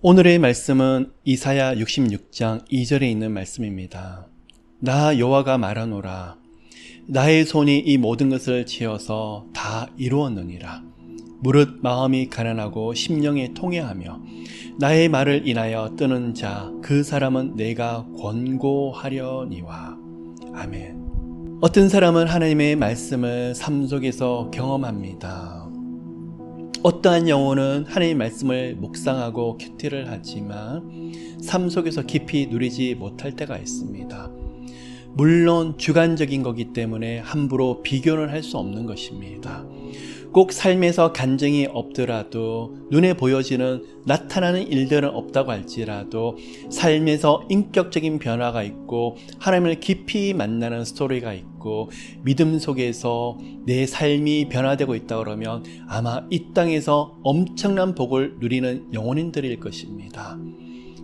오늘의 말씀은 이사야 66장 2절에 있는 말씀입니다. 나 여호와가 말하노라. 나의 손이 이 모든 것을 지어서 다 이루었느니라. 무릇 마음이 가난하고 심령이 통회하며 나의 말을 인하여 뜨는 자 그 사람은 내가 권고하려니와. 아멘. 어떤 사람은 하나님의 말씀을 삶 속에서 경험합니다. 어떠한 영혼은 하나님의 말씀을 묵상하고 큐티를 하지만 삶 속에서 깊이 누리지 못할 때가 있습니다. 물론 주관적인 거기 때문에 함부로 비교는 할 수 없는 것입니다. 꼭 삶에서 간증이 없더라도 눈에 보여지는 나타나는 일들은 없다고 할지라도 삶에서 인격적인 변화가 있고 하나님을 깊이 만나는 스토리가 있고 믿음 속에서 내 삶이 변화되고 있다 그러면 아마 이 땅에서 엄청난 복을 누리는 영혼인들일 것입니다.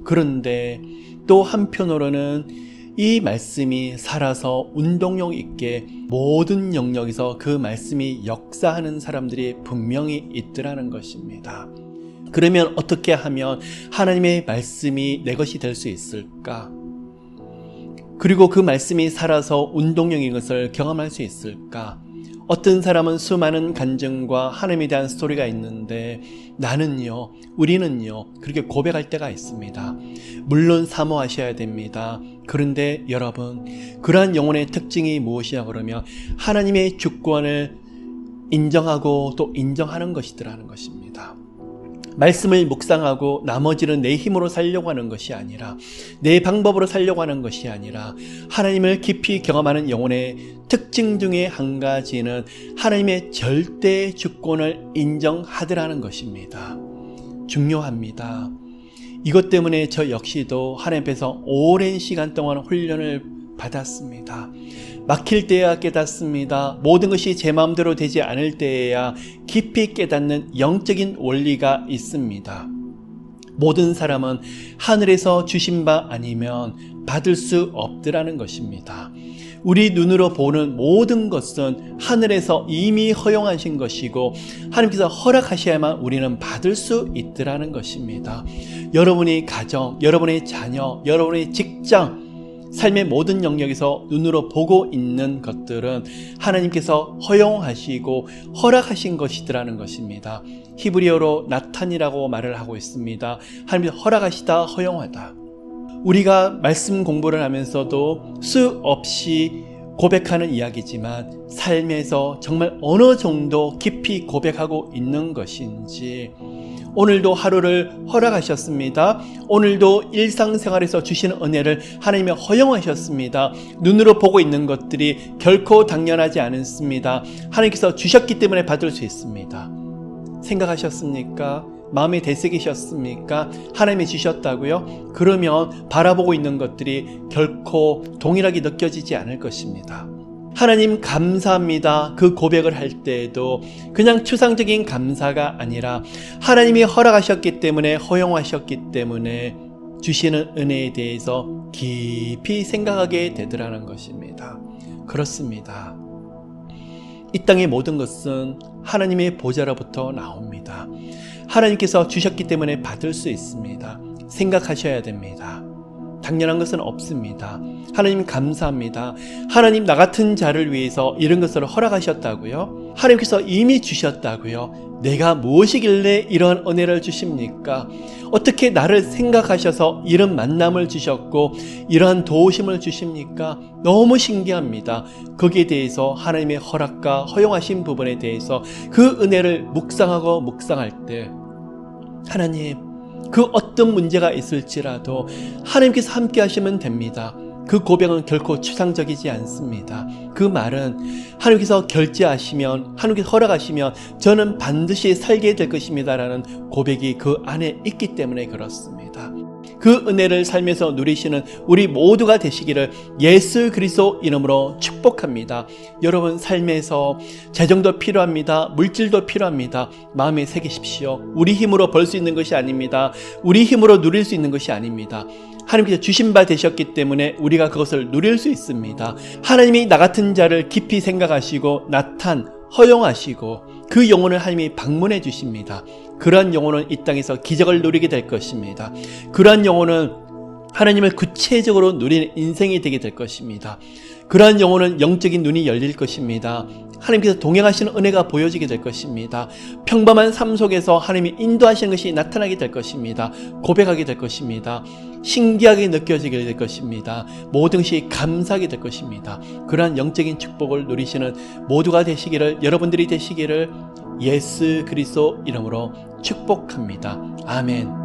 그런데 또 한편으로는 이 말씀이 살아서 운동력 있게 모든 영역에서 그 말씀이 역사하는 사람들이 분명히 있더라는 것입니다. 그러면 어떻게 하면 하나님의 말씀이 내 것이 될 수 있을까? 그리고 그 말씀이 살아서 운동력인 것을 경험할 수 있을까? 어떤 사람은 수많은 간증과 하나님에 대한 스토리가 있는데 나는요, 우리는요, 그렇게 고백할 때가 있습니다. 물론 사모하셔야 됩니다. 그런데 여러분, 그러한 영혼의 특징이 무엇이냐 그러면 하나님의 주권을 인정하고 또 인정하는 것이더라는 것입니다. 말씀을 묵상하고 나머지는 내 힘으로 살려고 하는 것이 아니라 내 방법으로 살려고 하는 것이 아니라 하나님을 깊이 경험하는 영혼의 특징 중에 한 가지는 하나님의 절대 주권을 인정하더라는 것입니다. 중요합니다. 이것 때문에 저 역시도 하나님 앞에서 오랜 시간 동안 훈련을 받았습니다. 막힐 때야 깨닫습니다. 모든 것이 제 마음대로 되지 않을 때에야 깊이 깨닫는 영적인 원리가 있습니다. 모든 사람은 하늘에서 주신 바 아니면 받을 수 없더라는 것입니다. 우리 눈으로 보는 모든 것은 하늘에서 이미 허용하신 것이고 하나님께서 허락하셔야만 우리는 받을 수 있더라는 것입니다. 여러분의 가정, 여러분의 자녀, 여러분의 직장, 삶의 모든 영역에서 눈으로 보고 있는 것들은 하나님께서 허용하시고 허락하신 것이더라는 것입니다. 히브리어로 나탄이라고 말을 하고 있습니다. 하나님께서 허락하시다, 허용하다. 우리가 말씀 공부를 하면서도 수없이 고백하는 이야기지만 삶에서 정말 어느 정도 깊이 고백하고 있는 것인지 오늘도 하루를 허락하셨습니다. 오늘도 일상생활에서 주시는 은혜를 하나님이 허용하셨습니다. 눈으로 보고 있는 것들이 결코 당연하지 않습니다. 하나님께서 주셨기 때문에 받을 수 있습니다. 생각하셨습니까? 마음에 되새기셨습니까? 하나님이 주셨다고요? 그러면 바라보고 있는 것들이 결코 동일하게 느껴지지 않을 것입니다. 하나님 감사합니다. 그 고백을 할 때에도 그냥 추상적인 감사가 아니라 하나님이 허락하셨기 때문에 허용하셨기 때문에 주시는 은혜에 대해서 깊이 생각하게 되더라는 것입니다. 그렇습니다. 이 땅의 모든 것은 하나님의 보좌로부터 나옵니다. 하나님께서 주셨기 때문에 받을 수 있습니다. 생각하셔야 됩니다. 당연한 것은 없습니다. 하나님 감사합니다. 하나님 나 같은 자를 위해서 이런 것을 허락하셨다고요? 하나님께서 이미 주셨다고요? 내가 무엇이길래 이런 은혜를 주십니까? 어떻게 나를 생각하셔서 이런 만남을 주셨고 이러한 도우심을 주십니까? 너무 신기합니다. 거기에 대해서 하나님의 허락과 허용하신 부분에 대해서 그 은혜를 묵상하고 묵상할 때 하나님, 그 어떤 문제가 있을지라도 하나님께서 함께 하시면 됩니다. 그 고백은 결코 추상적이지 않습니다. 그 말은 하나님께서 결제하시면, 하나님께서 허락하시면 저는 반드시 살게 될 것입니다 라는 고백이 그 안에 있기 때문에 그렇습니다. 그 은혜를 삶에서 누리시는 우리 모두가 되시기를 예수 그리스도 이름으로 축복합니다. 여러분 삶에서 재정도 필요합니다. 물질도 필요합니다. 마음에 새기십시오. 우리 힘으로 벌 수 있는 것이 아닙니다. 우리 힘으로 누릴 수 있는 것이 아닙니다. 하나님께서 주신 바 되셨기 때문에 우리가 그것을 누릴 수 있습니다. 하나님이 나 같은 자를 깊이 생각하시고 허용하시고 그 영혼을 하나님이 방문해 주십니다. 그러한 영혼은 이 땅에서 기적을 누리게 될 것입니다. 그러한 영혼은 하나님을 구체적으로 누리는 인생이 되게 될 것입니다. 그러한 영혼은 영적인 눈이 열릴 것입니다. 하나님께서 동행하시는 은혜가 보여지게 될 것입니다. 평범한 삶 속에서 하나님이 인도하시는 것이 나타나게 될 것입니다. 고백하게 될 것입니다. 신기하게 느껴지게 될 것입니다. 모든 것이 감사하게 될 것입니다. 그러한 영적인 축복을 누리시는 모두가 되시기를, 여러분들이 되시기를 예수 그리스도 이름으로 축복합니다. 아멘.